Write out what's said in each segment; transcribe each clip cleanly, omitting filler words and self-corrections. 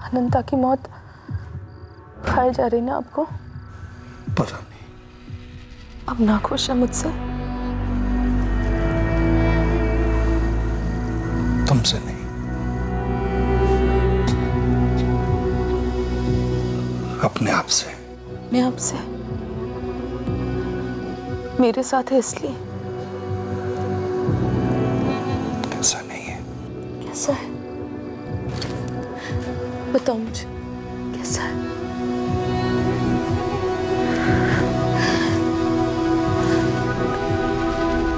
अनंता की मौत खाई जा रही ना आपको? पता नहीं। अब ना खुश है मुझसे? तुमसे नहीं, अपने आप से। मैं आपसे? मेरे साथ है इसलिए? ऐसा नहीं है। कैसा है? बताओ मुझे, कैसा है?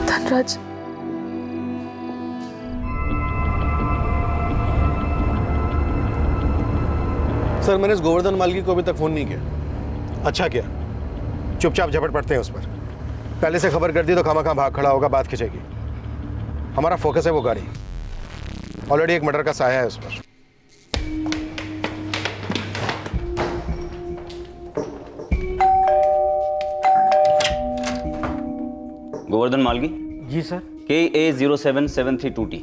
धनराज, सर मैंने इस गोवर्धन मालगी को अभी तक फोन नहीं किया। अच्छा किया, चुपचाप झपट पड़ते हैं उस पर। पहले से खबर कर दी तो खामा भाग खड़ा होगा, बात खिंचेगी। हमारा फोकस है वो गाड़ी। ऑलरेडी एक मर्डर का साया है उस पर। गोवर्धन मालगी। जी सर। KA0773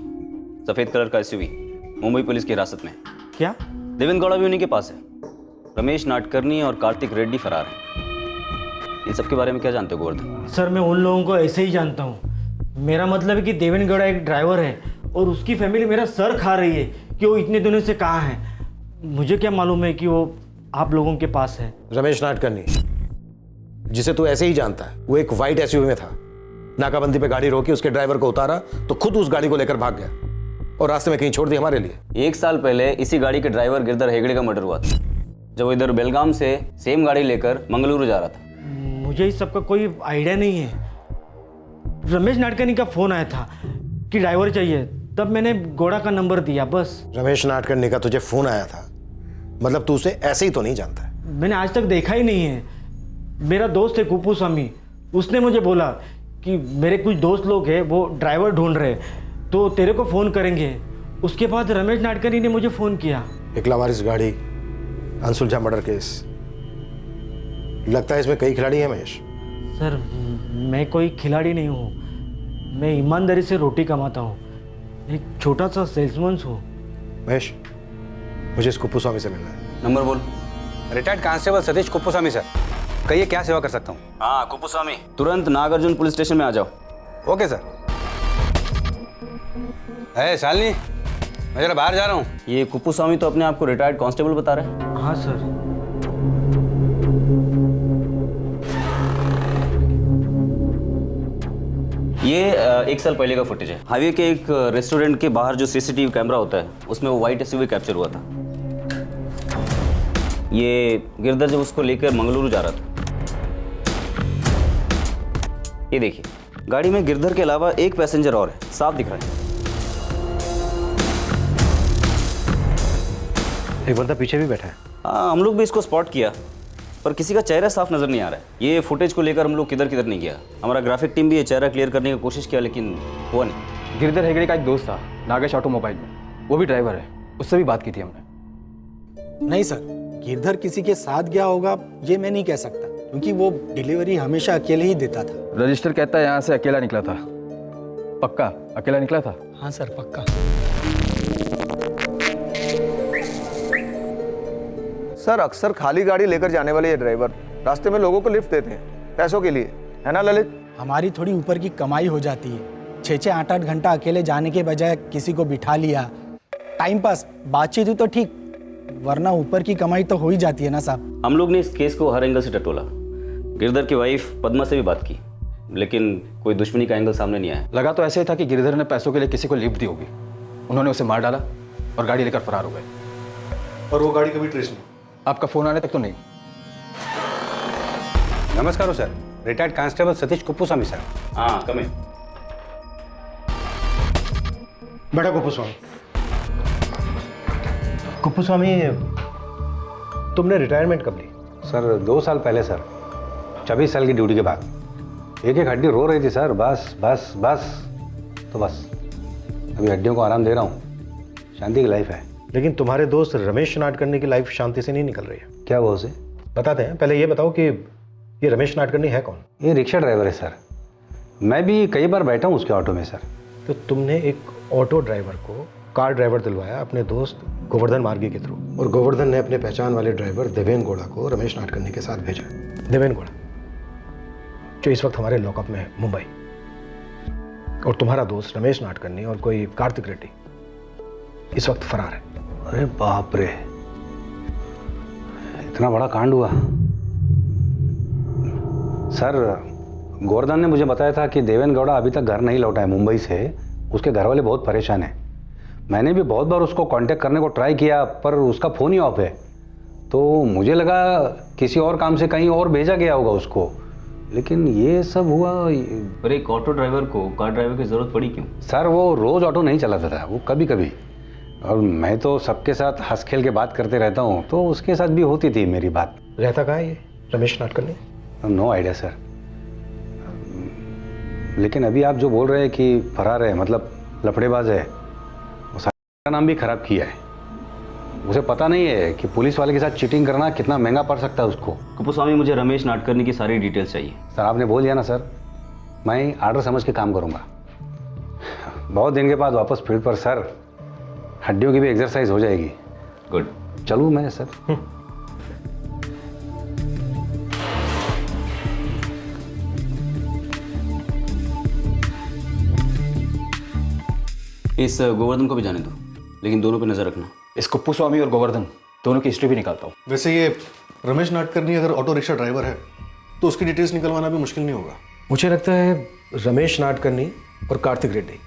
सफेद कलर का SUV मुंबई पुलिस की हिरासत में। क्या? देवेंद्र गौड़ा भी उन्हीं के पास है। रमेश नाडकर्णी और कार्तिक रेड्डी फरार हैं। इन सब के बारे में क्या जानते हो गोवर्धन? सर मैं उन लोगों को ऐसे ही जानता हूँ। मेरा मतलब है कि देवेंद्र गौड़ा एक ड्राइवर है और उसकी फैमिली मेरा सर खा रही है कि वो इतने दिनों से कहाँ है। मुझे क्या मालूम है कि वो आप लोगों के पास है। रमेश नाडकर्णी, जिसे तू ऐसे ही जानता है, वो एक व्हाइट SUV में था। नाकाबंदी पे गाड़ी रोकी, उसके ड्राइवर को उतारा तो खुद उस गाड़ी को लेकर भाग गया और रास्ते में कहीं छोड़ दी हमारे लिए। 1 साल पहले इसी गाड़ी के ड्राइवर गिरधर हेगड़े का मर्डर हुआ था, जब वो इधर बेलगाम से सेम गाड़ी लेकर मंगलुरु जा रहा था। मुझे इस सब का कोई आइडिया नहीं है। रमेश नाडकर्णी का फ़ोन आया था कि ड्राइवर चाहिए, तब मैंने गौड़ा का नंबर दिया बस। रमेश नाडकर्णी का तुझे फोन आया था, मतलब तू उसे ऐसे ही तो नहीं जानता है? मैंने आज तक देखा ही नहीं है। मेरा दोस्त है कुप्पू स्वामी, उसने मुझे बोला कि मेरे कुछ दोस्त लोग हैं वो ड्राइवर ढूंढ रहे तो तेरे को फ़ोन करेंगे। उसके बाद रमेश नाडकर्णी ने मुझे फ़ोन किया। एक लावारिस गाड़ी, अनसुलझा मर्डर केस। लगता है इसमें कई खिलाड़ी हैं महेश। सर मैं कोई खिलाड़ी नहीं हूँ, मैं ईमानदारी से रोटी कमाता हूँ, एक छोटा सा सेल्समैन हूँ। महेश, मुझे इस कुप्पू स्वामी से मिलना है। नंबर बोल। Retired constable Satish Kuppuswamy sir, कहिए क्या सेवा कर सकता हूँ? हाँ कुप्पूस्वामी, तुरंत नागार्जुन पुलिस स्टेशन में आ जाओ। Okay sir. है शालिनी, मैं जरा बाहर जा रहा हूँ। ये कुप्पूस्वामी तो अपने आप को रिटायर्ड कांस्टेबल बता रहे हैं। हाँ सर। ये 1 साल पहले का फुटेज है। हाईवे के एक रेस्टोरेंट के बाहर जो CCTV कैमरा होता है उसमें वो व्हाइट SUV कैप्चर हुआ था। ये गिरधर जब उसको लेकर मंगलुरु जा रहा था। ये देखिए, गाड़ी में गिरधर के अलावा एक पैसेंजर और है, साफ दिख रहा है। एक बंदा पीछे भी बैठा है। हाँ, हम लोग भी इसको स्पॉट किया पर किसी का चेहरा साफ नजर नहीं आ रहा है। ये फुटेज को लेकर हम लोग किधर किधर नहीं गया। हमारा ग्राफिक टीम भी ये चेहरा क्लियर करने की कोशिश किया लेकिन हुआ नहीं। गिरधर हेगड़े का एक दोस्त था नागेश ऑटोमोबाइल में, वो भी ड्राइवर है, उससे भी बात की थी हमने। नहीं सर, गिरधर किसी के साथ गया होगा ये मैं नहीं कह सकता, क्योंकि वो डिलीवरी हमेशा अकेले ही देता था। रजिस्टर कहता है यहाँ से अकेला निकला था। पक्का अकेला निकला था? हाँ सर, पक्का। सर अक्सर खाली गाड़ी लेकर जाने वाले ये ड्राइवर रास्ते में लोगों को लिफ्ट देते हैं पैसों के लिए, है ना ललित? हमारी थोड़ी ऊपर की कमाई हो जाती है। 6-6 8-8 घंटा अकेले जाने के बजाय किसी को बिठा लिया, टाइम पास, बातचीत हुई तो ठीक, वरना ऊपर की कमाई तो हो ही जाती है ना साहब। हम लोग ने इस केस को हर एंगल से टटोला। गिरधर की वाइफ पद्मा से भी बात की लेकिन कोई दुश्मनी का एंगल सामने नहीं आया। लगा तो ऐसे ही था कि गिरधर ने पैसों के लिए किसी को लिफ्ट दी होगी, उन्होंने उसे मार डाला और गाड़ी लेकर फरार हो गए। और वो गाड़ी कभी ट्रेस नहीं? आपका फोन आने तक तो नहीं। नमस्कार sir, retired constable Satish Kuppuswamy sir. हाँ कम है। बड़ा कुप्पू स्वामी। कुप्पू स्वामी, तुमने रिटायरमेंट कब ली? सर 2 साल पहले सर, 26 साल की ड्यूटी के बाद। एक एक हड्डी रो रही थी सर, बस बस बस, तो बस अभी हड्डियों को आराम दे रहा हूँ। शांति की लाइफ है। लेकिन तुम्हारे दोस्त रमेश नाडकर्णी की लाइफ शांति से नहीं निकल रही है। क्या वो उसे बताते हैं, पहले ये बताओ कि ये रमेश नाडकर्णी है कौन? ये रिक्शा ड्राइवर है सर, मैं भी कई बार बैठा हूँ उसके ऑटो में सर। तो तुमने एक ऑटो ड्राइवर को कार ड्राइवर दिलवाया अपने दोस्त गोवर्धन मार्गी के थ्रू, और गोवर्धन ने अपने पहचान वाले ड्राइवर देवेन गौड़ा को रमेश नाडकर्णी के साथ भेजा। देवेन गौड़ा जो इस वक्त हमारे लॉकअप में है मुंबई, और तुम्हारा दोस्त रमेश नाडकर्णी और कोई कार्तिक रेड्डी इस वक्त फरार है। अरे बाप रे, इतना बड़ा कांड हुआ। सर, गोवर्धन ने मुझे बताया था कि देवेन गौड़ा अभी तक घर नहीं लौटा है मुंबई से। उसके घर वाले बहुत परेशान हैं। मैंने भी बहुत बार उसको कांटेक्ट करने को ट्राई किया, पर उसका फ़ोन ही ऑफ है। तो मुझे लगा किसी और काम से कहीं और भेजा गया होगा उसको, लेकिन ये सब हुआ। पर एक ऑटो ड्राइवर को कार ड्राइवर की ज़रूरत पड़ी क्यों? सर, वो रोज़ ऑटो नहीं चलाता था, वो कभी कभी। और मैं तो सबके साथ हंस खेल के बात करते रहता हूँ, तो उसके साथ भी होती थी मेरी बात। रहता कहाँ है ये Ramesh Nadkarni? No idea sir. लेकिन अभी आप जो बोल रहे हैं कि फरार है, मतलब लफड़ेबाज है, उसका नाम भी खराब किया है। उसे पता नहीं है कि पुलिस वाले के साथ चीटिंग करना कितना महंगा पड़ सकता है उसको। कुपुस्वामी, मुझे रमेश नाडकर्णी की सारी डिटेल्स चाहिए। सर, आपने बोल दिया ना सर, मैं आर्डर समझ के काम करूँगा। बहुत दिन के बाद वापस फील्ड पर सर, हड्डियों की भी एक्सरसाइज हो जाएगी। गुड, चलूँ मैं सर? इस गोवर्धन को भी जाने दो, लेकिन दोनों पे नज़र रखना। इस कुप्पूस्वामी और गोवर्धन दोनों की हिस्ट्री भी निकालता हूँ। वैसे ये रमेश नाडकर्णी अगर ऑटो रिक्शा ड्राइवर है तो उसकी डिटेल्स निकलवाना भी मुश्किल नहीं होगा। मुझे लगता है रमेश नाडकर्णी और कार्तिक रेड्डी,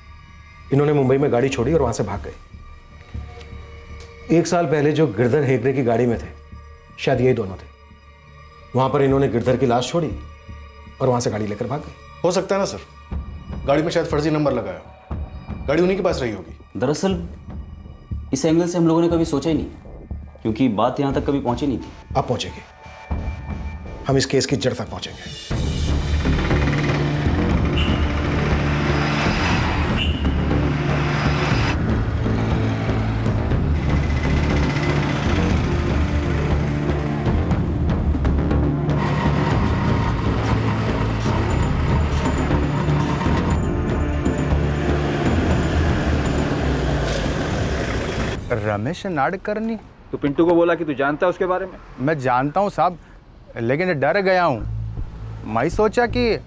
इन्होंने मुंबई में गाड़ी छोड़ी और वहाँ से भाग गए। 1 साल पहले जो गिरधर हेगड़े की गाड़ी में थे, शायद यही दोनों थे। वहाँ पर इन्होंने गिरधर की लाश छोड़ी और वहाँ से गाड़ी लेकर भाग गए। हो सकता है ना सर, गाड़ी में शायद फर्जी नंबर लगाया, गाड़ी उन्हीं के पास रही होगी। दरअसल इस एंगल से हम लोगों ने कभी सोचा ही नहीं, क्योंकि बात यहाँ तक कभी पहुँची नहीं थी। अब पहुँचेंगे, हम इस केस की जड़ तक पहुँचेंगे। रमेश नाडकर्णी? तो पिंटू को बोला कि तू जानता है उसके बारे में? मैं जानता हूँ साहब, लेकिन डर गया हूँ। मैं सोचा कि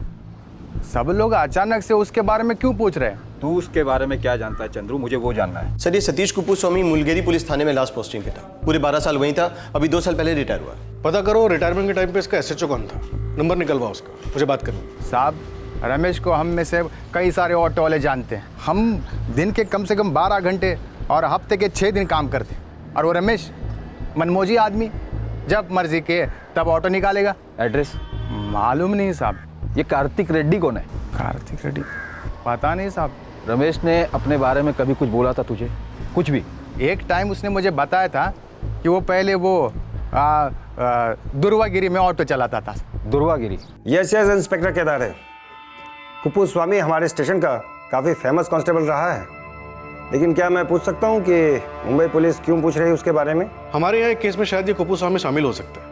सब लोग अचानक से उसके बारे में क्यों पूछ रहे हैं। तू उसके बारे में क्या जानता है चंद्रू, मुझे वो जानना है। सर, ये सतीश कुप्पूस्वामी मुलगेरी पुलिस थाने में लास्ट पोस्टिंग पे था। पूरे 12 साल वहीं था, अभी 2 साल पहले रिटायर हुआ। पता करो रिटायरमेंट के टाइम पे इसका एसएचओ कौन था, नंबर निकलवा उसका, मुझे बात करनी। साहब, रमेश को हम में से कई सारे ऑटो वाले जानते हैं। हम दिन के कम से कम 12 घंटे और हफ्ते के 6 दिन काम करते हैं, और वो रमेश मनमोजी आदमी, जब मर्जी के तब ऑटो निकालेगा। एड्रेस मालूम नहीं साहब। ये कार्तिक रेड्डी कौन है? कार्तिक रेड्डी? पता नहीं साहब। रमेश ने अपने बारे में कभी कुछ बोला था तुझे? कुछ भी? एक टाइम उसने मुझे बताया था कि वो पहले वो दुर्वागिरी में ऑटो चलाता था। दुर्वागिरी? यस यस इंस्पेक्टर केदार है। कुप्पूस्वामी हमारे स्टेशन का काफ़ी फेमस कांस्टेबल रहा है, लेकिन क्या मैं पूछ सकता हूँ कि मुंबई पुलिस क्यों पूछ रही है उसके बारे में? हमारे यहाँ एक केस में शायद ये कुप्पूस्वामी शामिल हो सकता है।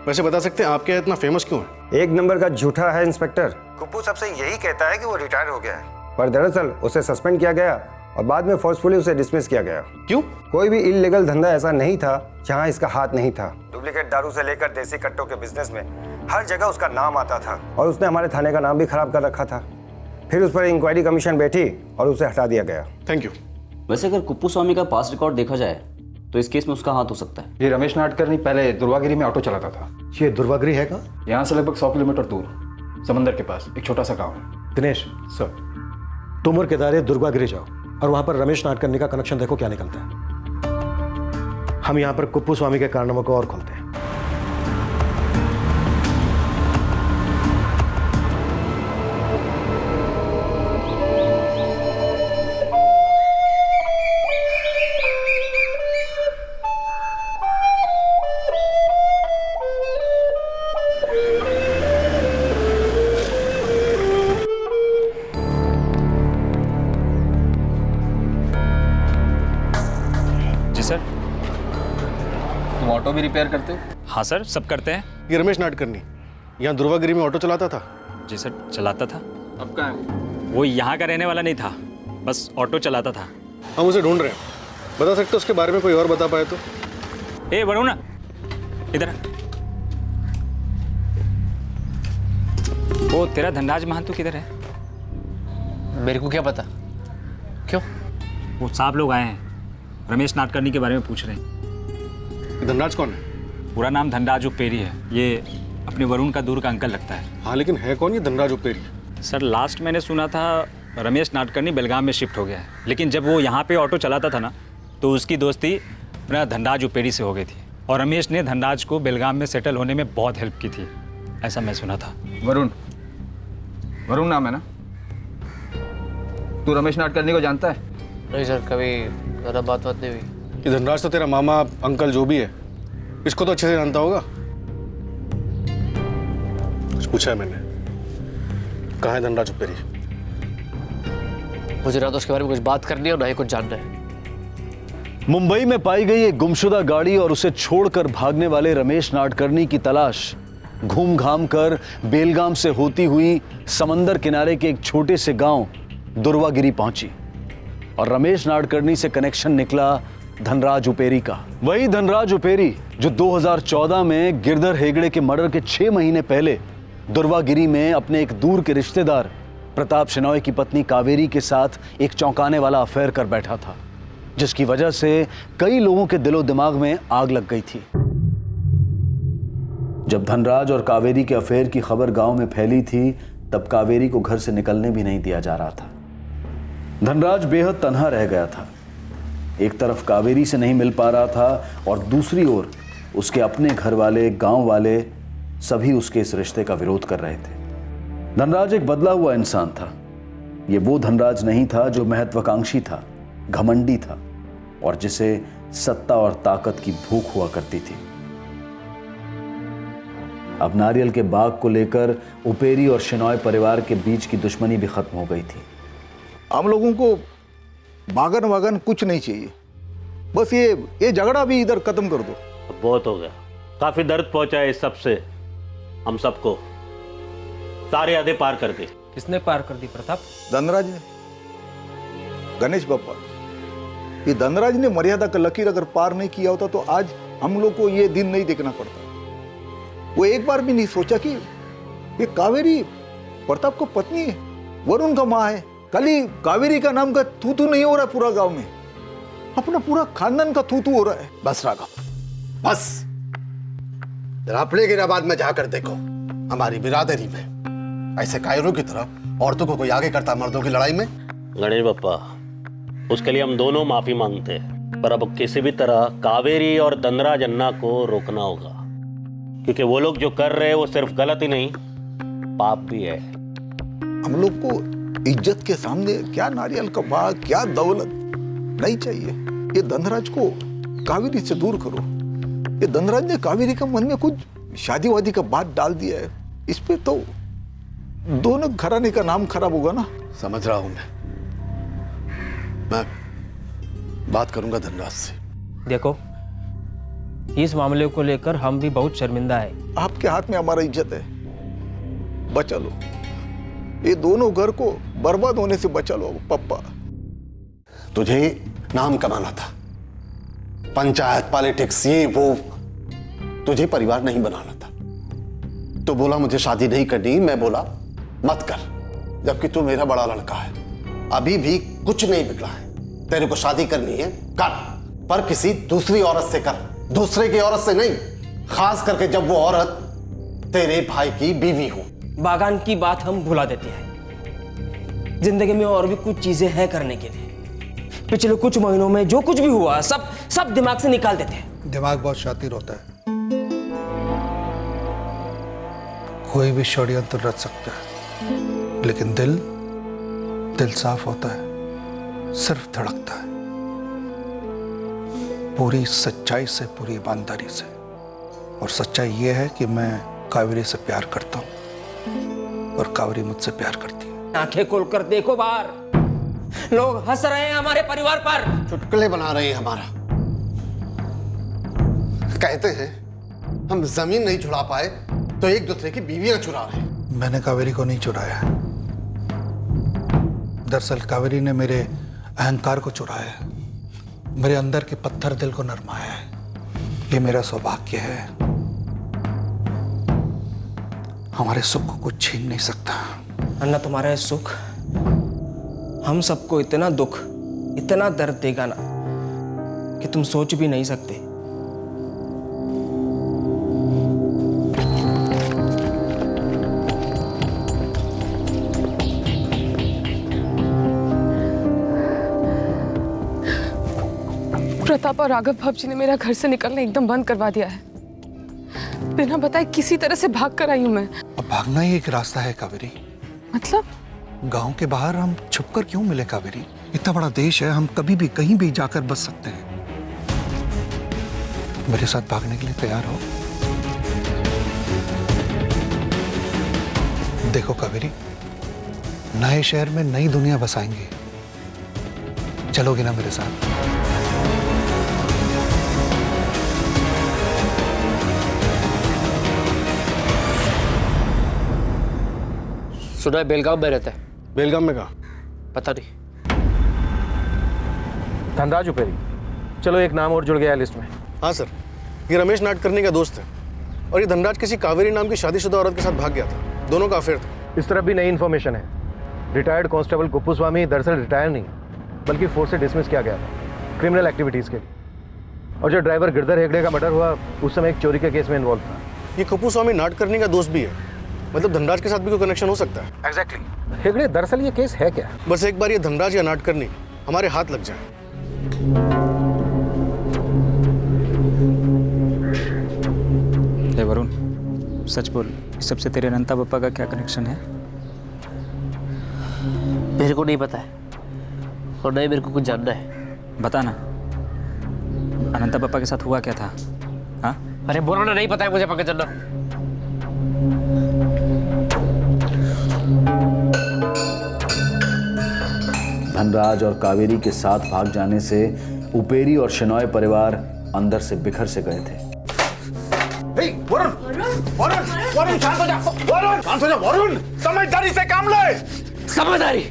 वैसे बता सकते हैं आपके यहाँ इतना फेमस क्यों है? 1 नंबर का झूठा है इंस्पेक्टर। कुप्पू सबसे यही कहता है कि वो रिटायर हो गया है, पर दरअसल उसे सस्पेंड किया गया और बाद में फोर्सफुली उसे डिसमिस किया गया। क्यों? कोई भी इलीगल धंधा ऐसा नहीं था जहाँ इसका हाथ नहीं था। डुप्लीकेट दारू से लेकर देसी कट्टों के बिजनेस में हर जगह उसका नाम आता था, और उसने हमारे थाने का नाम भी खराब कर रखा था। फिर उस पर इंक्वायरी कमीशन बैठी और उसे हटा दिया गया। Thank you. वैसे अगर कुप्पूस्वामी का पास्ट रिकॉर्ड देखा जाए तो इस केस में उसका हाथ हो सकता है। ये रमेश नाडकर्णी पहले दुर्वागिरी में ऑटो चलाता था। ये दुर्वागिरी है कहाँ? यहाँ से लगभग 100 किलोमीटर दूर समंदर के पास एक छोटा सा गाँव है। दिनेश सर, तुम और केदार दुर्गागिरी जाओ और वहां पर रमेश नाडकर्णी का कनेक्शन देखो क्या निकलता है। हम यहाँ पर कुप्पूस्वामी के कारनामों को और खोलते हैं। तुम ऑटो भी रिपेयर करते हो? हाँ सर, सब करते हैं। ये रमेश नाडकर्णी यहाँ दुर्वागिरी में ऑटो चलाता था? जी सर, चलाता था। अब कहाँ है वो यहाँ का रहने वाला नहीं था, बस ऑटो चलाता था। हम उसे ढूंढ रहे हैं। बता सकते हो उसके बारे में कोई और बता पाए तो? ए वरुण, इधर आ। वो तेरा धनराज महंतु किधर है? मेरे को क्या पता, क्यों? वो साहब लोग आए हैं, रमेश नाडकर्णी के बारे में पूछ रहे हैं। धनराज कौन है? पूरा नाम धनराज उपेरी है। ये अपने वरुण का दूर का अंकल लगता है। हाँ, लेकिन है कौन ये धनराज उपेरी? सर लास्ट मैंने सुना था रमेश नाडकर्णी बेलगाम में शिफ्ट हो गया है, लेकिन जब वो यहाँ पे ऑटो चलाता था ना, तो उसकी दोस्ती अपना धनराज उपेरी से हो गई थी, और रमेश ने धनराज को बेलगाम में सेटल होने में बहुत हेल्प की थी, ऐसा मैं सुना था। वरुण, वरुण नाम है ना? तू रमेश नाडकर्णी को जानता है? नहीं सर, कभी ज़्यादा बात नहीं हुई। ये धनराज तो तेरा मामा अंकल जो भी है, इसको तो अच्छे से जानता होगा। कुछ पूछा है मैंने, कहाँ है धनराज उपेरी? मुझे ना तो उसके बारे में कुछ बात करनी है और ना ही कुछ जानना है। मुंबई में पाई गई एक गुमशुदा गाड़ी और उसे छोड़कर भागने वाले रमेश नाडकर्णी की तलाश घूम घाम कर बेलगाम से होती हुई समंदर किनारे के एक छोटे से गांव दुर्वागिरी पहुंची, और रमेश नाडकर्णी से कनेक्शन निकला धनराज उपेरी का। वही धनराज उपेरी जो 2014 में गिरधर हेगड़े के मर्डर के 6 महीने पहले दुर्वागिरी में अपने एक दूर के रिश्तेदार प्रताप शेनॉय की पत्नी कावेरी के साथ एक चौंकाने वाला अफेयर कर बैठा था, जिसकी वजह से कई लोगों के दिलो दिमाग में आग लग गई थी। जब धनराज और कावेरी के अफेयर की खबर गांव में फैली थी, तब कावेरी को घर से निकलने भी नहीं दिया जा रहा था। धनराज बेहद तन्हा रह गया था। एक तरफ कावेरी से नहीं मिल पा रहा था, और दूसरी ओर उसके अपने घर वाले, गांव वाले सभी उसके इस रिश्ते का विरोध कर रहे थे। धनराज एक बदला हुआ इंसान था। ये वो धनराज नहीं था जो महत्वाकांक्षी था, घमंडी था, और जिसे सत्ता और ताकत की भूख हुआ करती थी। अब नारियल के बाग को लेकर उपेरी और शेनॉय परिवार के बीच की दुश्मनी भी खत्म हो गई थी। हम लोगों को बागन वागन कुछ नहीं चाहिए, बस ये झगड़ा भी इधर खत्म कर दो। बहुत हो गया, काफी दर्द पहुंचा है इस सब से हम सबको। सारे हदें पार कर दी। किसने पार कर दी प्रताप? धनराज ने। गणेश बापा, ये धनराज ने मर्यादा का लकीर अगर पार नहीं किया होता तो आज हम लोग को ये दिन नहीं देखना पड़ता। वो एक बार भी नहीं सोचा कि ये कावेरी प्रताप को पत्नी है, वरुण का माँ है। कल ही कावेरी का नाम का तू नहीं हो रहा पूरा गांव में, अपना पूरा खानदान का तू हो रहा है। बस राघव, बस। अपने गिराबाद में जाकर देखो, हमारी बिरादरी में ऐसे कायरों की तरह औरतों को कोई आगे करता मर्दों की लड़ाई में? गणेश बप्पा, उसके लिए हम दोनों माफी मांगते हैं, पर अब किसी भी तरह कावेरी और धनराज अन्ना को रोकना होगा, क्योंकि वो लोग जो कर रहे हैं वो सिर्फ गलत ही नहीं, पाप भी है। हम लोग को इज्जत के सामने क्या नारियल का बाग, क्या दौलत नहीं चाहिए। ये धनराज को कावेरी से दूर करो। ये धनराज ने कावेरी का मन में कुछ शादी वादी का बात डाल दिया है, इस पे तो दोनों घराने का नाम खराब होगा ना। समझ रहा हूं मैं बात करूंगा धनराज से। देखो, इस मामले को लेकर हम भी बहुत शर्मिंदा है। आपके हाथ में हमारा इज्जत है, बचा लो। ये दोनों घर को बर्बाद होने से बचा लो पप्पा। तुझे नाम कमाना था, पंचायत पॉलिटिक्स ये वो, तुझे परिवार नहीं बनाना था। तो बोला मुझे शादी नहीं करनी, मैं बोला मत कर, जबकि तू मेरा बड़ा लड़का है। अभी भी कुछ नहीं बिगड़ा है, तेरे को शादी करनी है कर, पर किसी दूसरी औरत से कर, दूसरे की औरत से नहीं, खास करके जब वो औरत तेरे भाई की बीवी हो। बागान की बात हम भुला देते हैं, जिंदगी में और भी कुछ चीजें हैं करने के लिए। पिछले कुछ महीनों में जो कुछ भी हुआ सब दिमाग से निकाल देते हैं। दिमाग बहुत शातिर होता है, कोई भी षड्यंत्र रच सकता है, लेकिन दिल साफ होता है, सिर्फ धड़कता है, पूरी सच्चाई से, पूरी ईमानदारी से। और सच्चाई यह है कि मैं कावेरी से प्यार करता हूं और कावेरी मुझसे प्यार करती है। आंखें खोलकर देखो बाहर, लोग हंस रहे हैं हमारे परिवार पर, चुटकुले बना रहे हैं हमारा। कहते हैं हम जमीन नहीं छुड़ा पाए तो एक दूसरे की बीवियां चुरा रहे हैं। मैंने कावेरी को नहीं चुराया है, दरअसल कावेरी ने मेरे अहंकार को चुराया है। मेरे अंदर के पत्थर दिल को नरमाया है। ये मेरा सौभाग्य है। हमारे सुख को कुछ छीन नहीं सकता। अन्ना, तुम्हारा ये सुख हम सबको इतना दुख, इतना दर्द देगा ना कि तुम सोच भी नहीं सकते। प्रताप और राघव भाव जी ने मेरा घर से निकलना एकदम बंद करवा दिया है। बिना बताए किसी तरह से भाग कर आई हूं मैं। अब भागना ही एक रास्ता है कावेरी। मतलब? गांव के बाहर हम छुपकर क्यों मिले कावेरी? इतना बड़ा देश है, हम कभी भी कहीं भी जाकर बच सकते हैं। मेरे साथ भागने के लिए तैयार हो? देखो कावेरी, नए शहर में नई दुनिया बसाएंगे। चलोगे ना मेरे साथ? सुना है बेलगाम में रहता है। बेलगाम में कहाँ? पता नहीं। धनराज उपेरी। चलो एक नाम और जुड़ गया है लिस्ट में। हाँ सर, ये रमेश नाडकर्णी का दोस्त है और ये धनराज किसी कावेरी नाम की शादीशुदा औरत के साथ भाग गया था। दोनों का अफेयर था। इस तरफ भी नई इन्फॉर्मेशन है। रिटायर्ड कांस्टेबल कुप्पू स्वामी दरअसल रिटायर नहीं बल्कि फोर्स से डिसमिस किया गया था क्रिमिनल एक्टिविटीज के लिए। और जो ड्राइवर गिरधर हेगड़े का मर्डर हुआ उस समय एक चोरी के केस में इन्वॉल्व था। ये कुप्पू स्वामी नाडकर्णी का दोस्त भी है। मतलब धनराज के साथ भी कोई कनेक्शन हो सकता है। एग्जैक्टली। हेगड़े, दरअसल ये केस है क्या? बस एक बार ये धनराज या नाडकर्णी हमारे हाथ लग जाए। हे वरुण, सच बोल, इस सबसे तेरे अनंता पप्पा का क्या कनेक्शन है? मेरे को नहीं पता है और नहीं मेरे को कुछ जानना है। बता ना, अनंता पप्पा के साथ हुआ क्या था? हाँ? अरे बोलो ना, नहीं पता है मुझे, पकड़ जानना। धनराज और कावेरी के साथ भाग जाने से उपेरी और शेनॉय परिवार अंदर से बिखर से गए थे। वरुण, वरुण, वरुण शांत हो जा। वरुण शांत हो जा। वरुण समझदारी से काम ले। समझदारी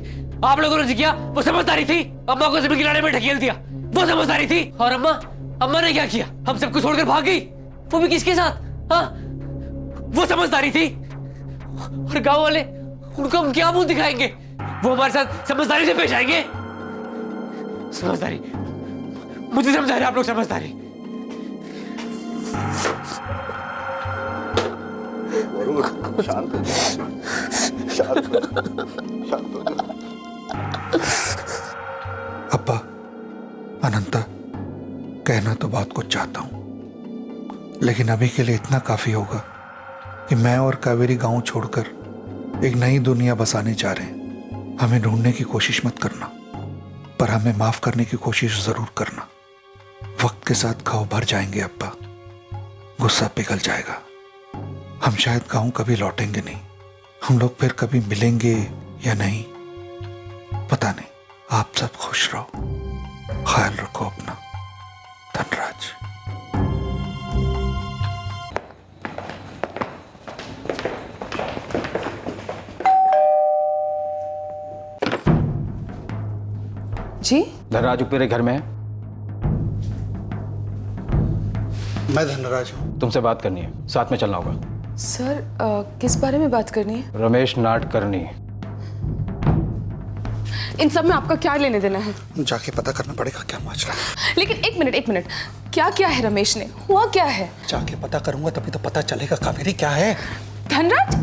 आप लोगों ने किया, वो समझदारी थी। अम्मा को जमीन गिराने में ढकेल दिया, वो समझदारी थी। और अम्मा ने क्या किया? हम सबको छोड़कर भाग गई, वो भी किसके साथ? हाँ, वो समझदारी थी। और गांव वाले, उनको हम क्या मुंह दिखाएंगे? वो हमारे साथ समझदारी से पेश आएंगे। समझदारी, मुझे समझा रहे आप लोग समझदारी। शांत हो जा, शांत हो जा। अब्बा, अनंता, कहना तो बहुत कुछ चाहता हूं, लेकिन अभी के लिए इतना काफी होगा कि मैं और कावेरी गांव छोड़कर एक नई दुनिया बसाने जा रहे हैं। हमें ढूंढने की कोशिश मत करना, पर हमें माफ करने की कोशिश जरूर करना। वक्त के साथ घाव भर जाएंगे अब्बा, गुस्सा पिघल जाएगा। हम शायद गांव कभी लौटेंगे नहीं। हम लोग फिर कभी मिलेंगे या नहीं पता नहीं। आप सब खुश रहो, ख्याल रखो अपना। धनराज। जी? धनराज उपेरे घर में है? मैं धनराज हूं। तुमसे बात करनी है, साथ में चलना होगा। सर, किस बारे में बात करनी है? रमेश नाडकर्णी। इन सब में आपका क्या लेने देना है? जाके पता करना पड़ेगा क्या माजरा है। लेकिन एक मिनट, क्या क्या है रमेश ने? हुआ क्या है? जाके पता करूंगा तभी तो पता चलेगा कावेरी क्या है। धनराज?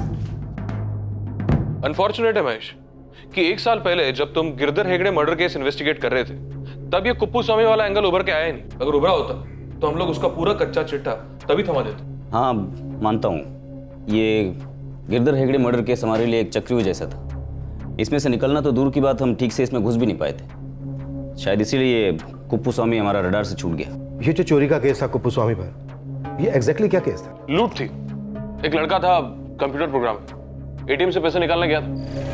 अनफॉर्चुनेट है महेश कि 1 साल पहले जब तुम Girdhar Hegde murder case investigate कर रहे थे तब ये कुप्पू स्वामी वाला एंगल उभर के आया ही नहीं। अगर उभरा होता तो हम लोग उसका पूरा कच्चा चिट्ठा तभी थमा देते। हाँ, मानता हूँ, ये गिरधर हेगड़े मर्डर केस हमारे लिए एक चक्रव्यूह जैसा था। इसमें से निकलना तो दूर की बात, हम ठीक से इसमें घुस भी नहीं पाए थे। शायद इसीलिए ये कुप्पू स्वामी हमारा रडार से छूट गया। ये जो चोरी का केस था कुप्पू स्वामी पर, ये एग्जैक्टली क्या केस था? लूट थी। एक लड़का था कंप्यूटर प्रोग्राम, एटीएम से पैसे निकालने गया था।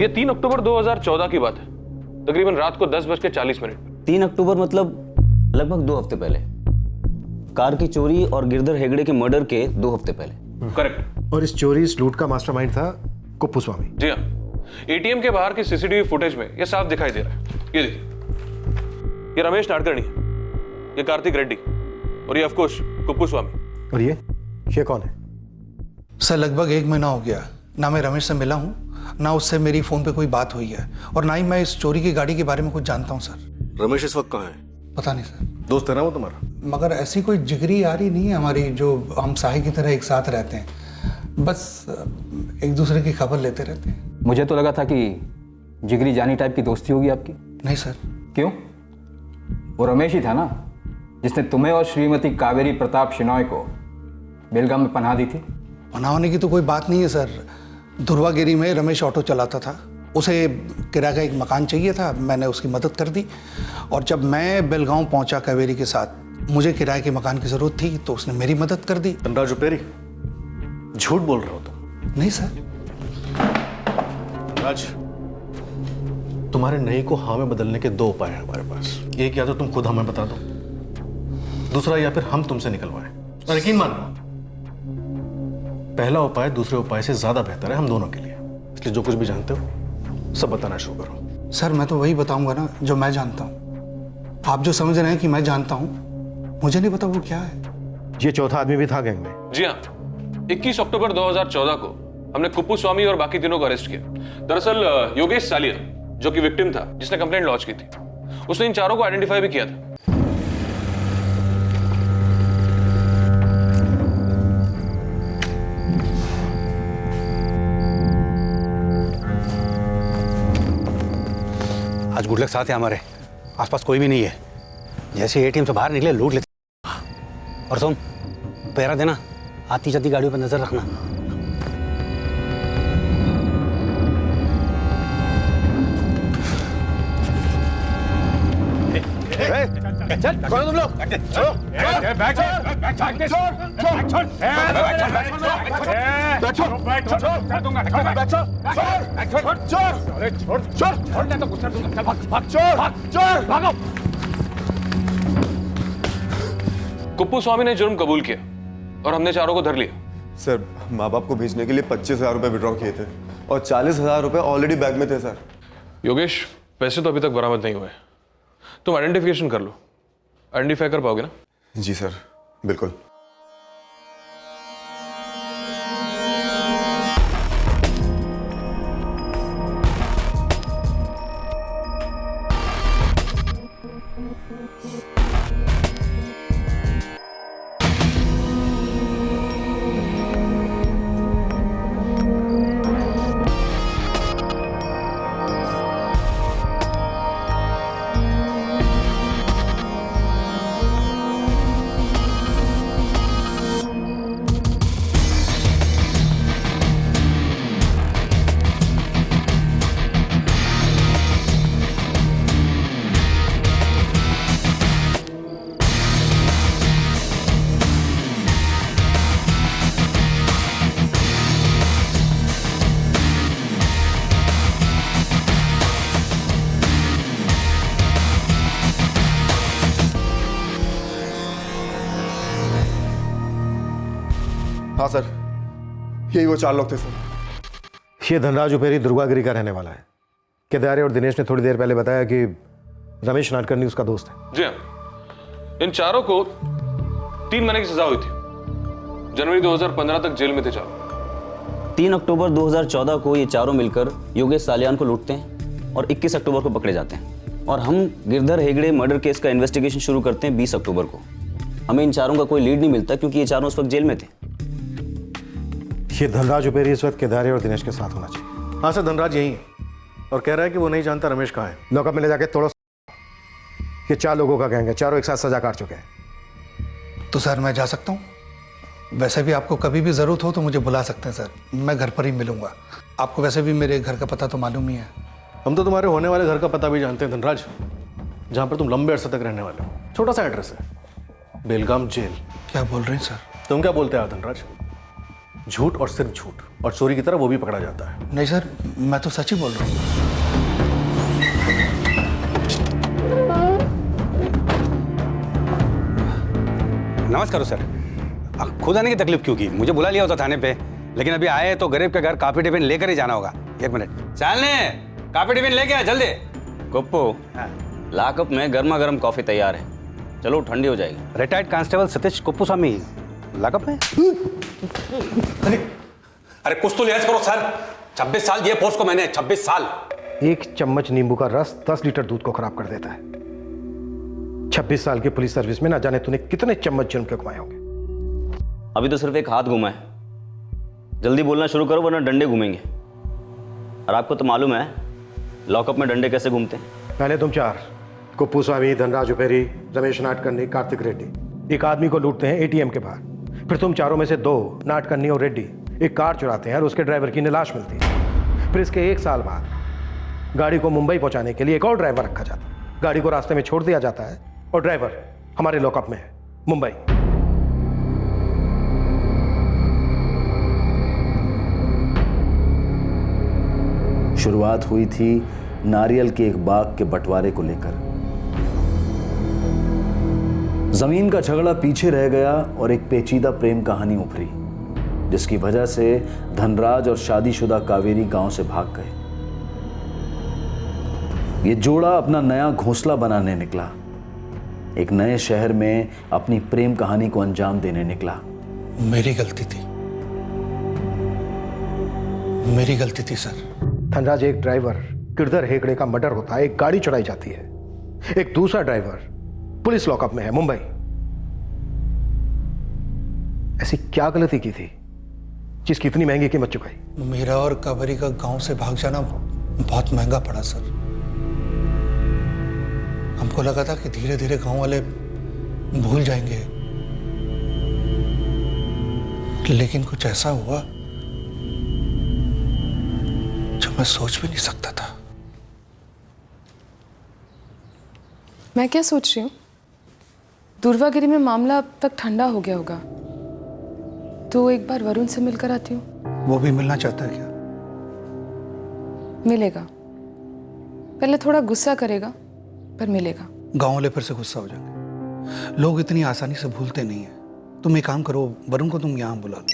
ये 3 अक्टूबर 2014 की बात है, तकरीबन रात को 10:40 3 अक्टूबर मतलब लगभग 2 हफ्ते पहले। कार की चोरी और गिरधर हेगड़े के मर्डर के 2 हफ्ते पहले। करेक्ट। और इस चोरी इस लूट का मास्टरमाइंड था कुप्पू स्वामी। जी हाँ, एटीएम के बाहर की सीसीटीवी फुटेज में ये साफ दिखाई दे रहा है। ये देखिए, ये रमेश नाडकर्णी है, ये कार्तिक रेड्डी और ये ऑफ कोर्स कुप्पू स्वामी। और ये कौन है? सर लगभग 1 महीना हो गया, ना मैं रमेश से मिला हूँ, ना उससे मेरी फ़ोन पे कोई बात हुई है, और ना ही मैं इस चोरी की गाड़ी के बारे में कुछ जानता हूँ सर। रमेश इस वक्त कहाँ है? पता नहीं सर। दोस्त है ना वो तुम्हारा? मगर ऐसी कोई जिगरी यारी नहीं है हमारी जो हम साही की तरह एक साथ रहते हैं, बस एक दूसरे की खबर लेते रहते हैं। मुझे तो लगा था कि जिगरी जानी टाइप की दोस्ती होगी आपकी। नहीं सर। क्यों? वो रमेश ही था ना जिसने तुम्हें और श्रीमती कावेरी प्रताप शिनॉय को बेलगाम में पनाह दी थी। पनाह होने की तो कोई बात नहीं है सर। ध्रुवागिरी में रमेश ऑटो चलाता था, उसे किराए का एक मकान चाहिए था, मैंने उसकी मदद कर दी, और जब मैं बेलगांव पहुंचा कावेरी के साथ, मुझे किराए के मकान की ज़रूरत थी तो उसने मेरी मदद कर दी। धनराज उपेरी, झूठ बोल रहे हो तुम? नहीं सर। धनराज, तुम्हारे नहीं को हाँ में बदलने के 2 उपाय हैं हमारे पास। एक या तो तुम खुद हमें बता दो, दूसरा या फिर हम तुमसे निकलवाएं। और यकीन मानना, पहला उपाय दूसरे उपाय से ज्यादा बेहतर है हम दोनों के लिए, इसलिए जो कुछ भी जानते हो सब बताना शुरू करो। सर मैं तो वही बताऊंगा ना जो मैं जानता हूँ। आप जो समझ रहे हैं कि मैं जानता हूँ, मुझे नहीं पता वो क्या है। ये चौथा आदमी भी था गैंग में? जी हाँ, 21 अक्टूबर 2014 को हमने कुप्पू स्वामी और बाकी तीनों को अरेस्ट किया। दरअसल योगेश सालिया, जो कि विक्टिम था जिसने कंप्लेंट लॉन्च की थी, उसने इन चारों को आइडेंटिफाई भी किया था। आज गुडलक साथ है हमारे, आसपास कोई भी नहीं है। जैसे एटीएम से बाहर निकले लूट लेते। और सुन, पहरा देना, आती जाती गाड़ियों पर नजर रखना। चल, कौन तुम लोग? चलो, कुप्पू स्वामी ने जुर्म कबूल किया और हमने चारों को धर लिया। सर, माँ बाप को भेजने के लिए 25,000 रुपए विड्रॉ किए थे और 40,000 रुपए ऑलरेडी बैग में थे सर। योगेश, पैसे तो अभी तक बरामद नहीं हुए, तुम आइडेंटिफिकेशन कर लो। आइडेंटिफाई कर पाओगे ना? जी सर, बिल्कुल। हाँ सर, यही वो 4 लोग थे सर। ये धनराज उपेरी दुर्गागिरी का रहने वाला है। केदारे और दिनेश ने थोड़ी देर पहले बताया कि रमेश नाडकर्णी उसका दोस्त है। जी हाँ, इन चारों को 3 महीने की सजा हुई थी। जनवरी 2015 तक जेल में थे चारों। 3 अक्टूबर 2014 को ये चारों मिलकर योगेश सालियान को लूटते हैं और 21 अक्टूबर को पकड़े जाते हैं, और हम गिरधर हेगड़े मर्डर केस का इन्वेस्टिगेशन शुरू करते हैं 20 अक्टूबर को। हमें इन चारों का कोई लीड नहीं मिलता क्योंकि ये चारों उस वक्त जेल में थे। ये धनराज उपेरी इस वक्त केदारे और दिनेश के साथ होना चाहिए। हाँ सर, धनराज यही है और कह रहा है कि वो नहीं जानता रमेश कहाँ है। लॉकअप में ले जाके तोड़ो। ये 4 लोगों का गैंग है, चारों एक साथ सजा काट चुके हैं। तो सर मैं जा सकता हूँ? वैसे भी आपको कभी भी ज़रूरत हो तो मुझे बुला सकते हैं सर, मैं घर पर ही मिलूंगा। आपको वैसे भी मेरे घर का पता तो मालूम ही है। हम तो तुम्हारे होने वाले घर का पता भी जानते हैं धनराज, जहाँ पर तुम लंबे अरसे तक रहने वाले हो। छोटा सा एड्रेस है, बेलगाम जेल। क्या बोल रहे हैं सर? तुम क्या बोलते हो धनराज? झूठ और सिर्फ झूठ, और चोरी की तरह वो भी पकड़ा जाता है। नहीं सर, मैं तो सच ही बोल रहा हूँ। नमस्कार सर। खुद आने की तकलीफ क्यों की? मुझे बुला लिया होता थाने पे, लेकिन अभी आए तो गरीब के घर काफी टिफिन लेकर ही जाना होगा। एक मिनट, चालने काफी टिफिन लेके आ जल्दी। कुप्पू, लॉकअप में गर्मा गर्म कॉफी तैयार है, चलो ठंडी हो जाएगी। रिटायर्ड कांस्टेबल सतीश कुप्पूस्वामी लॉकअप में? अरे कुछ तो लिहाज करो सर, 26 साल दिए फोर्स को मैंने, 26 साल। एक चम्मच नींबू का रस 10 लीटर दूध को खराब कर देता है। 26 साल की पुलिस सर्विस में ना जाने तूने कितने चम्मच जुर्म के कमाए होंगे। अभी तो सिर्फ एक हाथ घूमा है, जल्दी बोलना शुरू करो वरना डंडे घूमेंगे। और आपको तो मालूम है लॉकअप में डंडे कैसे घूमते हैं। पहले तुम चार, कुप्पूस्वामी, धनराज उपेरी, रमेश नाडकर्णी, कार्तिक रेड्डी, एक आदमी को लूटते हैं एटीएम के बाहर। फिर तुम चारों में से 2, नाडकर्णी और रेड्डी, एक कार चुराते हैं और उसके ड्राइवर की लाश मिलती है। फिर इसके 1 साल बाद गाड़ी को मुंबई पहुंचाने के लिए एक और ड्राइवर रखा जाता है। गाड़ी को रास्ते में छोड़ दिया जाता है और ड्राइवर हमारे लॉकअप में है, मुंबई। शुरुआत हुई थी नारियल के एक बाग के बंटवारे को लेकर। जमीन का झगड़ा पीछे रह गया और एक पेचीदा प्रेम कहानी उभरी, जिसकी वजह से धनराज और शादीशुदा कावेरी गांव से भाग गए। ये जोड़ा अपना नया घोंसला बनाने निकला, एक नए शहर में अपनी प्रेम कहानी को अंजाम देने निकला। मेरी गलती थी, मेरी गलती थी सर। धनराज, एक ड्राइवर गिरधर हेगड़े का मर्डर होता है, एक गाड़ी चुराई जाती है, एक दूसरा ड्राइवर पुलिस लॉकअप में है, मुंबई। ऐसी क्या गलती की थी जिसकी इतनी महंगी कीमत चुकाई? मेरा और कावेरी का गांव से भाग जाना बहुत महंगा पड़ा सर। हमको लगा था कि धीरे धीरे गांव वाले भूल जाएंगे, लेकिन कुछ ऐसा हुआ जो मैं सोच भी नहीं सकता था। मैं क्या सोच रही हूँ, दुर्वागिरी में मामला अब तक ठंडा हो गया होगा, तो एक बार वरुण से मिलकर आती हूँ। वो भी मिलना चाहता है क्या? मिलेगा, पहले थोड़ा गुस्सा करेगा पर मिलेगा। गांव वाले फिर से गुस्सा हो जाएंगे, लोग इतनी आसानी से भूलते नहीं है। तुम एक काम करो, वरुण को तुम यहां बुला लो।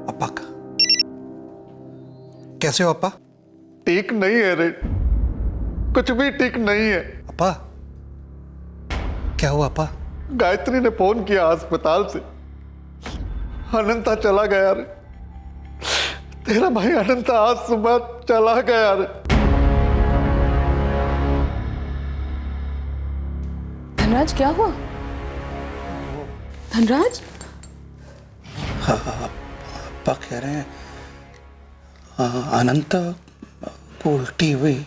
अप्पा का कैसे हो अप्पा? ठीक नहीं है रे, कुछ भी ठीक नहीं है। अप्पा क्या हुआ अप्पा? गायत्री ने फोन किया अस्पताल से, अनंता चला गया रे। तेरा भाई अनंता आज सुबह चला गया रे। धनराज क्या हुआ? धनराज? हाँ, अप्पा कह रहे हैं अनंता को उल्टी हुई।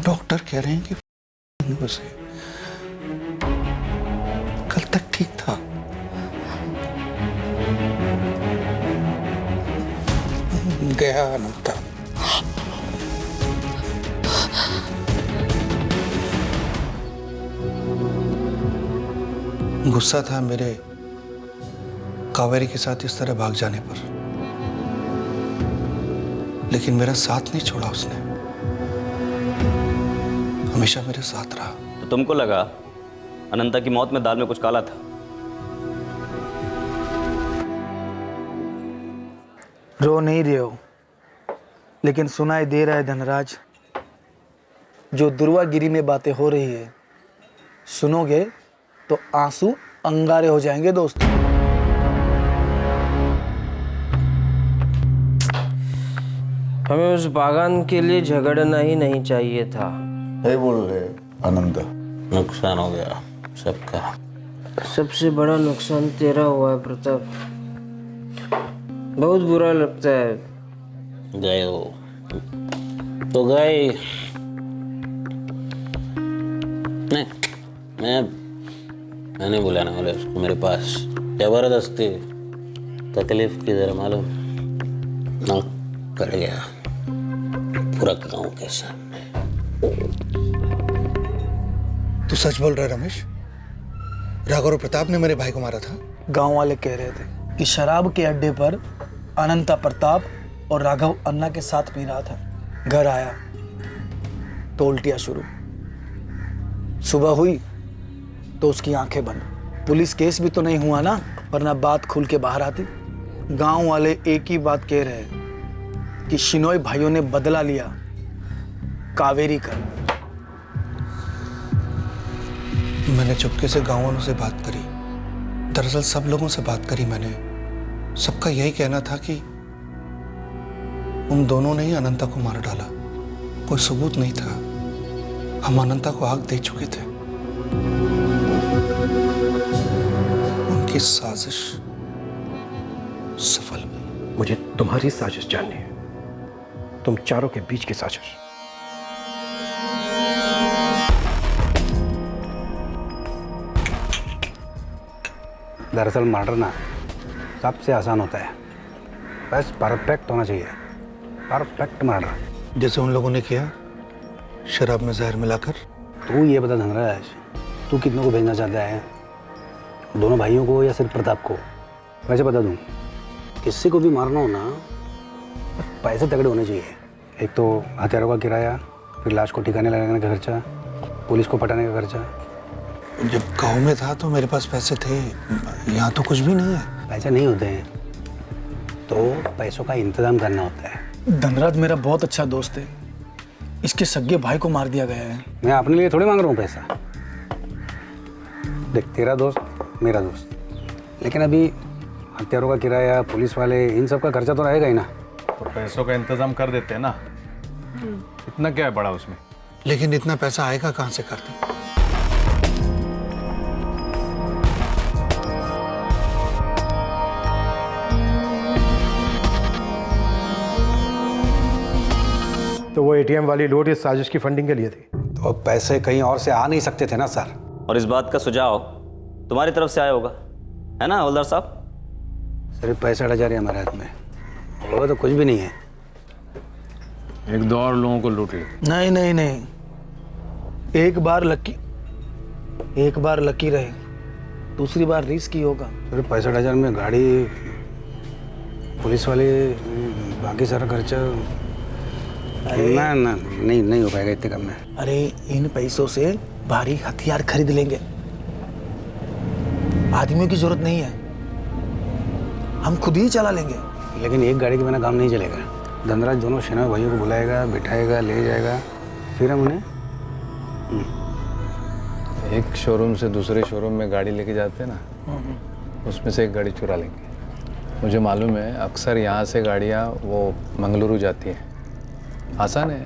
डॉक्टर कह रहे हैं कि उसे कल तक ठीक था। गया अनंता। गुस्सा था मेरे कावेरी के साथ इस तरह भाग जाने पर, लेकिन मेरा साथ नहीं छोड़ा उसने, हमेशा मेरे साथ रहा। तो तुमको लगा अनंता की मौत में दाल में कुछ काला था? रो नहीं रहे हो, लेकिन सुनाई दे रहा है धनराज, जो दुर्वागिरी में बातें हो रही है, सुनोगे तो आंसू अंगारे हो जाएंगे दोस्त। हमें उस बागान के लिए झगड़ना ही नहीं चाहिए था। है बोल रहे अनंता। नुकसान हो गया सबका। सबसे बड़ा नुकसान तेरा हुआ है प्रताप, बहुत बुरा लगता है। गए हो तो गए। नहीं, मैंने बुलाने वाले उसको मेरे पास जबरदस्ती तकलीफ की जरा मालूम ना कर गया पूरा गांव के सामने। तू सच बोल रहा है रमेश? राघव प्रताप ने मेरे भाई को मारा था? गांव वाले कह रहे थे कि शराब के अड्डे पर अनंता प्रताप और राघव अन्ना के साथ पी रहा था। घर आया तो उल्टियां शुरू, सुबह हुई तो उसकी आंखें बंद। पुलिस केस भी तो नहीं हुआ ना, वरना बात खुल के बाहर आती। गांव वाले एक ही बात कह रहे हैं कि शिनोय भाइयों ने बदला लिया कावेरी का। मैंने चुपके से गांव वालों से बात करी, दरअसल सब लोगों से बात करी मैंने। सबका यही कहना था कि उन दोनों ने ही अनंता को मार डाला, कोई सबूत नहीं था। हम अनंता को आग दे चुके थे। उनकी साजिश सफल हुई। मुझे तुम्हारी साजिश जाननी है, तुम चारों के बीच की साजिश। दरअसल मर्डर ना सबसे आसान होता है, बस परफेक्ट होना चाहिए, परफेक्ट मर्डर। जैसे उन लोगों ने किया, शराब में जहर मिलाकर। तू ये बता धनराज, तू कितनों को भेजना चाहता है? दोनों भाइयों को या सिर्फ प्रताप को? वैसे बता दूं, किसी को भी मारना हो ना, पैसे तगड़े होने चाहिए। एक तो हथियारों का किराया, फिर लाश को ठिकाने लगाने का खर्चा, पुलिस को पटाने का खर्चा। जब गांव में था तो मेरे पास पैसे थे, यहाँ तो कुछ भी नहीं है। पैसे नहीं होते हैं तो पैसों का इंतजाम करना होता है। धनराज मेरा बहुत अच्छा दोस्त है, इसके सगे भाई को मार दिया गया है। मैं अपने लिए थोड़ी मांग रहा हूँ पैसा। देख, तेरा दोस्त मेरा दोस्त, लेकिन अभी हथियारों का किराया, पुलिस वाले, इन सब का खर्चा तो रहेगा ही ना। तो पैसों का इंतजाम कर देते हैं ना, इतना क्या है बड़ा उसमें? लेकिन इतना पैसा आएगा कहाँ से करते? तो वो एटीएम वाली लूट इस साजिश की फंडिंग के लिए थी। तो पैसे कहीं और से आ नहीं सकते थे ना सर? और इस बात का सुझाव तुम्हारी तरफ से आया होगा, है ना हवलदार साहब? सिर्फ पैसा अड़ा जा रही है हमारे हाथ में, वो तो कुछ भी नहीं है। एक दो और लोगों को लूट लिया। नहीं नहीं नहीं, एक बार लकी रहे, दूसरी बार रिस्क ही होगा। सिर्फ 65,000 में गाड़ी, पुलिस वाले, बाकी सारा खर्चा ना ना नहीं हो पाएगा इतने कम में। अरे इन पैसों से भारी हथियार खरीद लेंगे, आदमियों की जरूरत नहीं है, हम खुद ही चला लेंगे। लेकिन एक गाड़ी के बिना काम नहीं चलेगा। धनराज दोनों शिनोय भाइयों को बुलाएगा, बिठाएगा, ले जाएगा, फिर हम उन्हें एक शोरूम से दूसरे शोरूम में गाड़ी लेके जाते हैं ना, उसमें से एक गाड़ी चुरा लेंगे। मुझे मालूम है अक्सर यहाँ से गाड़ियाँ वो मंगलुरु जाती हैं। आसान है,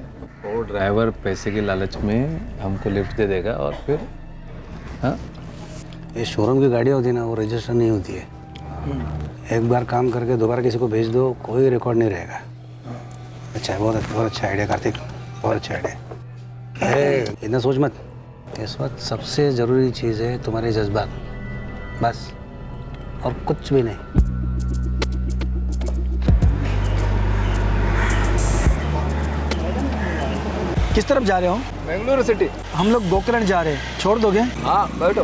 वो ड्राइवर पैसे की लालच में हमको लिफ्ट दे देगा और फिर हाँ। ये शोरूम की गाड़ियाँ होती है ना, वो रजिस्टर नहीं होती है। एक बार काम करके दोबारा किसी को भेज दो, कोई रिकॉर्ड नहीं रहेगा। अच्छा है, बहुत अच्छा आइडिया कार्तिक, बहुत अच्छा आइडिया। अरे इतना सोच मत, इस वक्त सबसे ज़रूरी चीज़ है तुम्हारे जज्बात, बस, और कुछ भी नहीं। किस तरफ जा रहे हो? बेंगलुरु सिटी। हम लोग गोकर्ण जा रहे हैं, छोड़ दोगे? हाँ बैठो।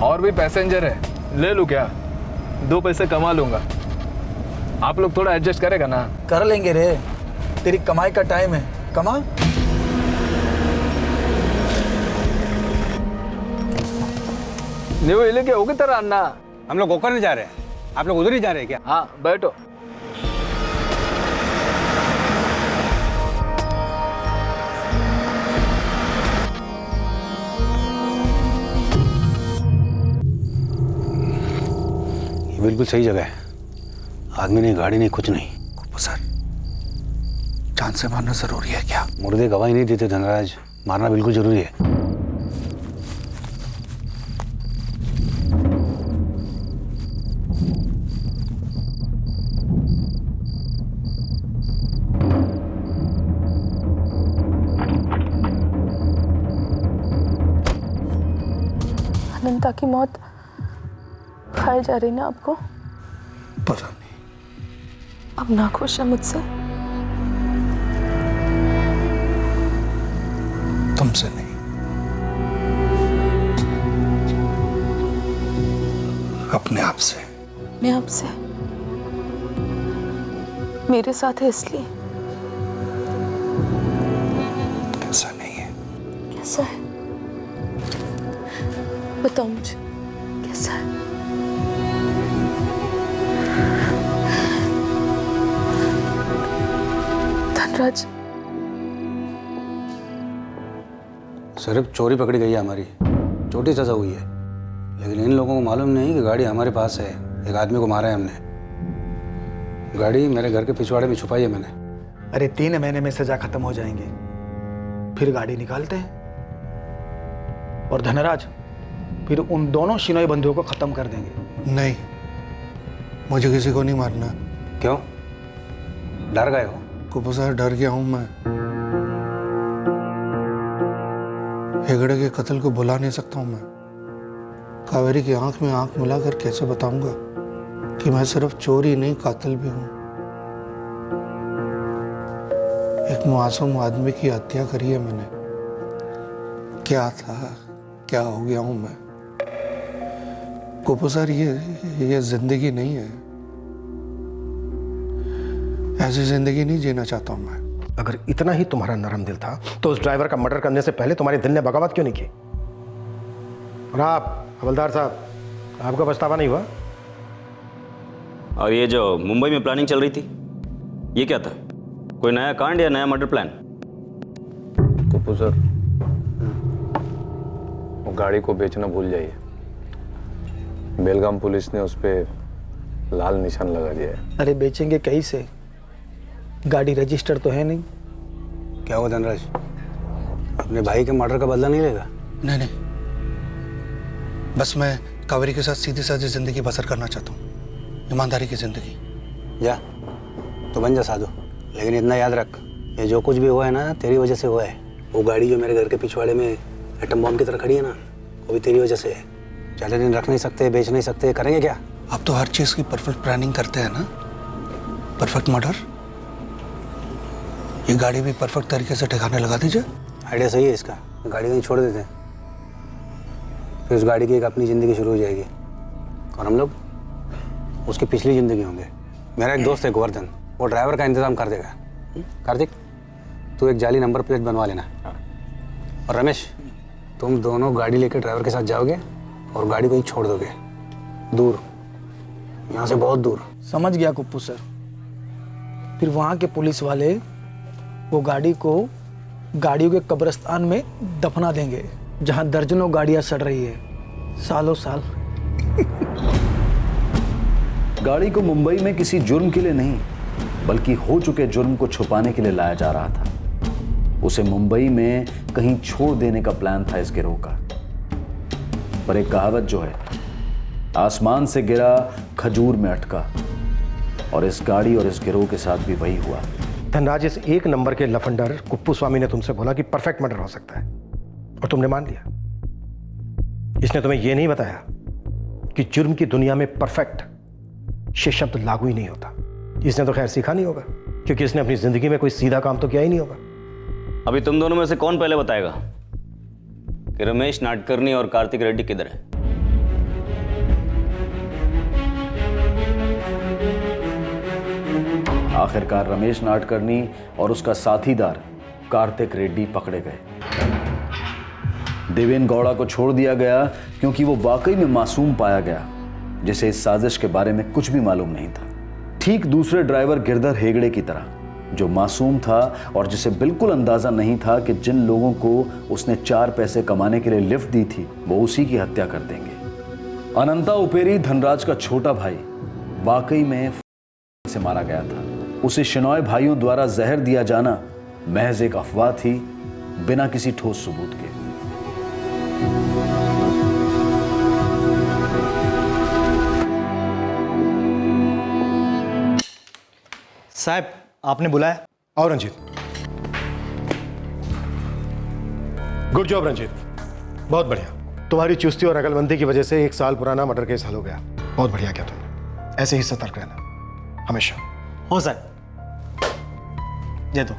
और भी पैसेंजर है, ले लूँ क्या? 2 पैसे कमा लूंगा। आप लोग थोड़ा एडजस्ट करेगा ना? कर लेंगे रे, तेरी कमाई का टाइम है, कमा। ನೀವು ಇಲ್ಲಿಗೆ ಹೋಗುತ್ತಾರ ಅಣ್ಣ? हम लोग गोकर्ण जा रहे हैं, आप लोग उधर ही जा रहे हैं क्या? हाँ बैठो। ये बिल्कुल सही जगह है, आदमी नहीं, गाड़ी नहीं, कुछ नहीं। सर, जान से मारना जरूरी है क्या? मुर्दे गवाही नहीं देते धनराज, मारना बिल्कुल जरूरी है। अनंता की मौत खाई जा रही ना आपको? पता नहीं, अब ना खुश है मुझसे? तुमसे नहीं, अपने आप से। मैं आपसे? मेरे साथ है इसलिए? ऐसा नहीं है। कैसा है? बताओ मुझे, कैसा है? धनराज, सिर्फ चोरी पकड़ी गई है हमारी, छोटी सजा हुई है, लेकिन इन लोगों को मालूम नहीं कि गाड़ी हमारे पास है। एक आदमी को मारा है हमने। गाड़ी मेरे घर के पिछवाड़े में छुपाई है मैंने। अरे 3 महीने में सजा खत्म हो जाएंगे, फिर गाड़ी निकालते हैं और धनराज फिर उन दोनों शिनोई बंधुओं को खत्म कर देंगे। नहीं, मुझे किसी को नहीं मारना। क्यों? डर गए हो? कुप्पू सर, डर गया हूं मैं। हेगड़े के कत्ल को बुला नहीं सकता हूं मैं। कावेरी की आंख में आंख मिलाकर कैसे बताऊंगा कि मैं सिर्फ चोर ही नहीं, कातिल भी हूं। एक मासूम आदमी की हत्या करी है मैंने। क्या था, क्या हो गया हूं मैं? कुप्पू सर, ये जिंदगी नहीं है। ऐसी जिंदगी नहीं जीना चाहता हूं मैं। अगर इतना ही तुम्हारा नरम दिल था तो उस ड्राइवर का मर्डर करने से पहले तुम्हारे दिल ने बगावत क्यों नहीं की? और आप हवलदार साहब, आपका पछतावा नहीं हुआ? और ये जो मुंबई में प्लानिंग चल रही थी, ये क्या था? कोई नया कांड या नया मर्डर प्लान? कुप्पू सर, वो गाड़ी को बेचना भूल जाइए। बेलगाम पुलिस ने उस पर लाल निशान लगा दिया है। अरे बेचेंगे कैसे? गाड़ी रजिस्टर तो है नहीं। क्या हुआ धनराज, अपने भाई के मर्डर का बदला नहीं लेगा? नहीं नहीं, बस मैं कावेरी के साथ सीधी साधी जिंदगी बसर करना चाहता हूँ, ईमानदारी की जिंदगी। जा तो बन जा साधु, लेकिन इतना याद रख, ये जो कुछ भी हुआ है ना तेरी वजह से हुआ है। वो गाड़ी जो मेरे घर के पिछवाड़े में एटम बॉम्ब की तरह खड़ी है ना, वो भी तेरी वजह से है। ज़्यादा दिन रख नहीं सकते, बेच नहीं सकते, करेंगे क्या? आप तो हर चीज़ की परफेक्ट प्लानिंग करते हैं ना। परफेक्ट मर्डर, ये गाड़ी भी परफेक्ट तरीके से ठिकाने लगा दीजिए। आइडिया सही है इसका, गाड़ी कहीं छोड़ देते हैं, फिर उस गाड़ी की एक अपनी ज़िंदगी शुरू हो जाएगी और हम लोग उसकी पिछली ज़िंदगी होंगे। मेरा एक दोस्त है गोवर्धन, वो ड्राइवर का इंतज़ाम कर देगा। कार्तिक, तू एक जाली नंबर प्लेट बनवा लेना, और रमेश तुम दोनों गाड़ी लेकर ड्राइवर के साथ जाओगे और गाड़ी को ही छोड़ दोगे दूर, यहाँ से बहुत दूर। समझ गया कुप्पू सर। फिर वहाँ के पुलिस वाले वो गाड़ी को गाड़ियों के कब्रिस्तान में दफना देंगे, जहाँ दर्जनों गाड़ियाँ सड़ रही है सालों साल। गाड़ी को मुंबई में किसी जुर्म के लिए नहीं, बल्कि हो चुके जुर्म को छुपाने के लिए लाया जा रहा था। उसे मुंबई में कहीं छोड़ देने का प्लान था इस गिरोह का। पर एक कहावत जो है, आसमान से गिरा खजूर में अटका, और इस गाड़ी और इस गिरोह के साथ भी वही हुआ। धनराज, इस एक नंबर के लफंडर कुप्पू स्वामी ने तुमसे बोला कि परफेक्ट मर्डर हो सकता है और तुमने मान लिया। इसने तुम्हें यह नहीं बताया कि जुर्म की दुनिया में परफेक्ट ये शब्द लागू ही नहीं होता। इसने तो खैर सीखा नहीं होगा, क्योंकि इसने अपनी जिंदगी में कोई सीधा काम तो किया ही नहीं होगा। अभी तुम दोनों में से कौन पहले बताएगा कि रमेश नाडकर्णी और कार्तिक रेड्डी किधर है? आखिरकार रमेश नाडकर्णी और उसका साथीदार कार्तिक रेड्डी पकड़े गए। देवेन गौड़ा को छोड़ दिया गया क्योंकि वो वाकई में मासूम पाया गया, जिसे इस साजिश के बारे में कुछ भी मालूम नहीं था। ठीक दूसरे ड्राइवर गिरधर हेगड़े की तरह, जो मासूम था और जिसे बिल्कुल अंदाजा नहीं था कि जिन लोगों को उसने 4 पैसे कमाने के लिए लिफ्ट दी थी वो उसी की हत्या कर देंगे। अनंता उपेरी, धनराज का छोटा भाई, वाकई में से मारा गया था। उसे शिनॉय भाइयों द्वारा जहर दिया जाना महज एक अफवाह थी, बिना किसी ठोस सबूत के। साहब, आपने बुलाया? और रंजीत, गुड जॉब रंजीत, बहुत बढ़िया। तुम्हारी चुस्ती और अकलमंदी की वजह से 1 साल पुराना मर्डर केस हल हो गया। बहुत बढ़िया किया तुमने। ऐसे ही सतर्क रहना हमेशा। हो सर, दे दो।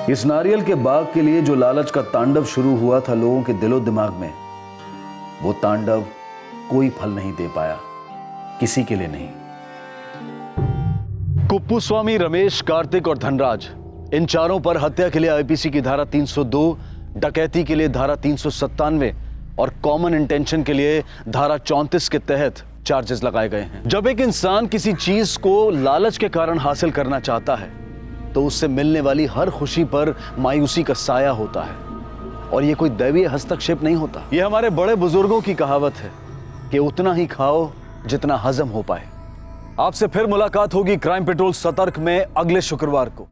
इस नारियल के बाग के लिए जो लालच का तांडव शुरू हुआ था लोगों के दिलो दिमाग में, वो तांडव कोई फल नहीं दे पाया, किसी के लिए नहीं। कुप्पू स्वामी, रमेश, कार्तिक और धनराज, इन चारों पर हत्या के लिए आईपीसी की धारा 302, डकैती के लिए धारा 397 और कॉमन इंटेंशन के लिए धारा 34 के तहत चार्जेस लगाए गए हैं। जब एक इंसान किसी चीज को लालच के कारण हासिल करना चाहता है तो उससे मिलने वाली हर खुशी पर मायूसी का साया होता है, और ये कोई दैवीय हस्तक्षेप नहीं होता। ये हमारे बड़े बुजुर्गों की कहावत है कि उतना ही खाओ जितना हजम हो पाए। आपसे फिर मुलाकात होगी क्राइम पेट्रोल सतर्क में अगले शुक्रवार को।